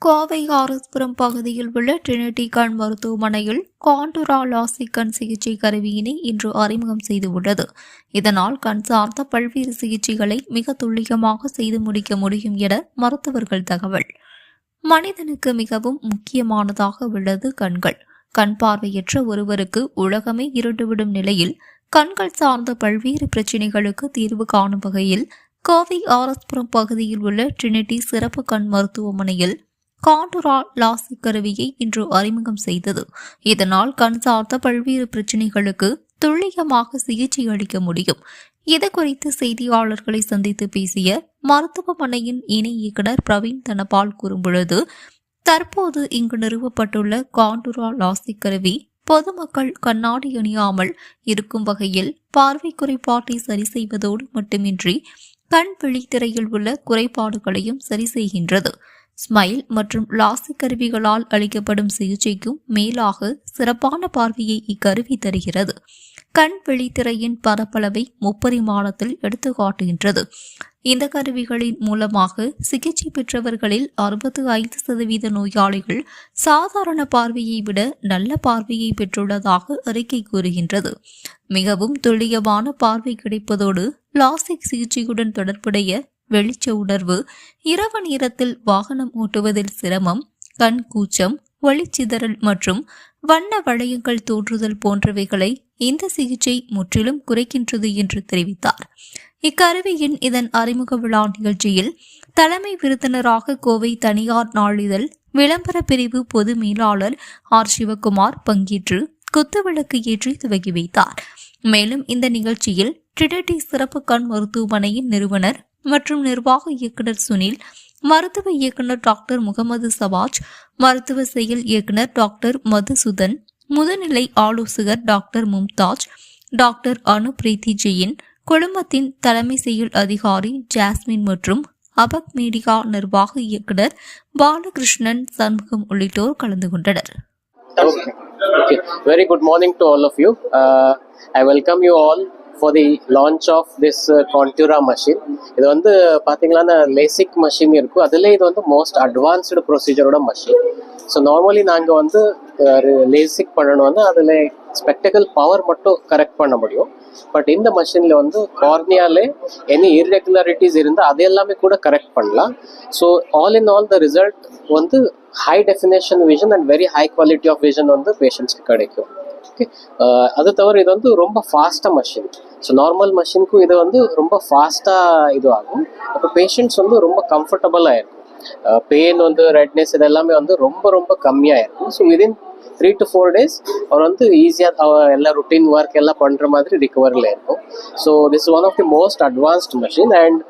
கோவை ஆர்எஸ்புரம் பகுதியில் உள்ள ட்ரினிட்டி கண் மருத்துவமனையில் கான்டுரா லாசிக் கண் சிகிச்சை கருவியினை இன்று அறிமுகம் செய்துள்ளது. இதனால் கண் சார்ந்த பல்வேறு சிகிச்சைகளை மிக துல்லியமாக செய்து முடிக்க முடியும் என மருத்துவர்கள் தகவல். மனிதனுக்கு மிகவும் முக்கியமானதாக உள்ளது கண்கள். கண் பார்வையற்ற ஒருவருக்கு உலகமே இருண்டுவிடும் நிலையில் கண்கள் சார்ந்த பல்வேறு பிரச்சினைகளுக்கு தீர்வு காணும் வகையில் கோவை ஆர்எஸ்புரம் பகுதியில் உள்ள ட்ரினிட்டி சிறப்பு கண் மருத்துவமனையில் கான்டுரா லாசிக் கருவியை இன்று அறிமுகம் செய்தது. இதனால் கண் சார்ந்த பல்வேறு பிரச்சினைகளுக்கு துல்லியமாக சிகிச்சை அளிக்க முடியும். இது குறித்து செய்தியாளர்களை சந்தித்து பேசிய மருத்துவமனையின் இணை இயக்குநர் பிரவீன் தனபால் கூறும்பொழுது, தற்போது இங்கு நிறுவப்பட்டுள்ள கான்டுரா லாசிக் கருவி பொதுமக்கள் கண்ணாடி அணியாமல் இருக்கும் வகையில் பார்வை குறைபாட்டை சரி செய்வதோடு மட்டுமின்றி கண் விழித்திரையில் உள்ள குறைபாடுகளையும் சரி செய்கின்றது. ஸ்மைல் மற்றும் லாசிக் கருவிகளால் அளிக்கப்படும் சிகிச்சைக்கும் மேலாக சிறப்பான பார்வையை இக்கருவி தருகிறது. கண் விழித்திரையின் பரப்பளவை முப்பரிமாணத்தில் எடுத்து காட்டுகின்றது. இந்த கருவிகளின் மூலமாக சிகிச்சை பெற்றவர்களில் 65% நோயாளிகள் சாதாரண பார்வையை விட நல்ல பார்வையை பெற்றுள்ளதாக அறிக்கை கூறுகின்றது. மிகவும் துல்லியமான பார்வை கிடைப்பதோடு லாசிக் சிகிச்சையுடன் தொடர்புடைய வெளிச்ச உணர்வு, இரவு நேரத்தில் வாகனம் ஓட்டுவதில் சிரமம், கண் கூச்சம், ஒளிச்சிதறல் மற்றும் வண்ண வளையங்கள் தோன்றுதல் போன்றவைகளை இந்த சிகிச்சை முற்றிலும் குறைக்கின்றது என்று தெரிவித்தார். இக்கருவியின் இதன் அறிமுக விழா நிகழ்ச்சியில் தலைமை விருந்தினராக கோவை தனியார் நாளிதழ் விளம்பர பிரிவு பொது மேலாளர் ஆர். சிவகுமார் பங்கேற்று குத்துவிளக்கு ஏற்றி துவக்கி வைத்தார். மேலும் இந்த நிகழ்ச்சியில் ட்ரினிட்டி சிறப்பு கண் மருத்துவமனையின் நிறுவனர் மற்றும் நிர்வாக இயக்குநர் சுனில், மருத்துவ இயக்குநர் டாக்டர் முகமது சவாஜ், மருத்துவ செயல் இயக்குநர் டாக்டர் மதுசூதன், முதுநிலை ஆலோசகர் டாக்டர் மும்தாஜ், டாக்டர் அனுப்ரீத்தி ஜெயின், குழுமத்தின் தலைமை செயல் அதிகாரி ஜாஸ்மின் மற்றும் அபக் மீடியா நிர்வாக இயக்குநர் பாலகிருஷ்ணன் சண்முகம் உள்ளிட்டோர் கலந்து கொண்டனர். Okay. Very good morning to all of you. I welcome you all for the launch of this Contura machine. இது வந்து பார்த்தீங்கன்னா லேசிக் மஷின் இருக்கும். அதில் இது வந்து மோஸ்ட் அட்வான்ஸ்டு ப்ரொசீஜரோட மஷின். ஸோ நார்மலி நாங்கள் வந்து லேசிக் பண்ணணும் வந்து அதில் ஸ்பெக்டக்கல் பவர் மட்டும் கரெக்ட் பண்ண முடியும். பட் இந்த மஷினில் வந்து கார்னியாலே எனி இர்ரெகுலாரிட்டிஸ் இருந்தால் அது எல்லாமே கூட கரெக்ட் பண்ணலாம். So all in all the result வந்து high definition vision and very high quality of vision வந்து பேஷண்ட்ஸ்க்கு கிடைக்கும். ஓகே, அது தவிர இது வந்து ரொம்ப ஃபாஸ்ட்டாக மஷின். ஸோ நார்மல் மஷினுக்கும் இது வந்து ரொம்ப ஃபாஸ்ட்டாக இது ஆகும். அப்போ பேஷண்ட்ஸ் வந்து ரொம்ப கம்ஃபர்டபுளாக இருக்கும். பெயின் வந்து ரெட்னஸ் இது எல்லாமே வந்து ரொம்ப ரொம்ப கம்மியாக இருக்கும். ஸோ விதின் 3 to 4 days அவர் வந்து ஈஸியாக எல்லா ருட்டீன் ஒர்க் எல்லாம் பண்ணுற மாதிரி ரிகவரில் இருக்கும். So this one of the most advanced machine. And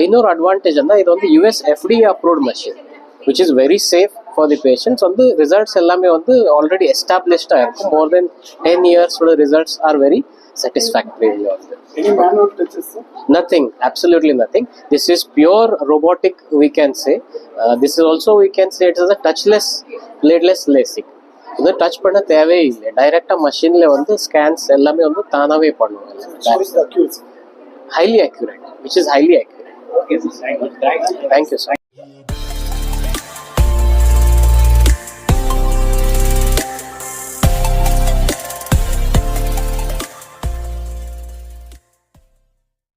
இன்னொரு அட்வான்டேஜ் வந்து இது வந்து US FDA approved machine which is very safe for the patients. வந்து ரிசல்ட்ஸ் எல்லாமே வந்து ஆல்ரெடி எஸ்டாப்ளிஷ்டாக இருக்கும். More than 10 years results are very satisfactory. Any manual touches? Nothing, absolutely nothing. This is pure robotic, we can say. This is also, we can say, it is a touchless, bladeless LASIK. இது touch பண்ண தேவையே இல்லை. டைரெக்டாக மஷினில் வந்து scans எல்லாமே வந்து தானாகவே பண்ணுவாங்க. Highly accurate, which is highly accurate. Thank you, sir.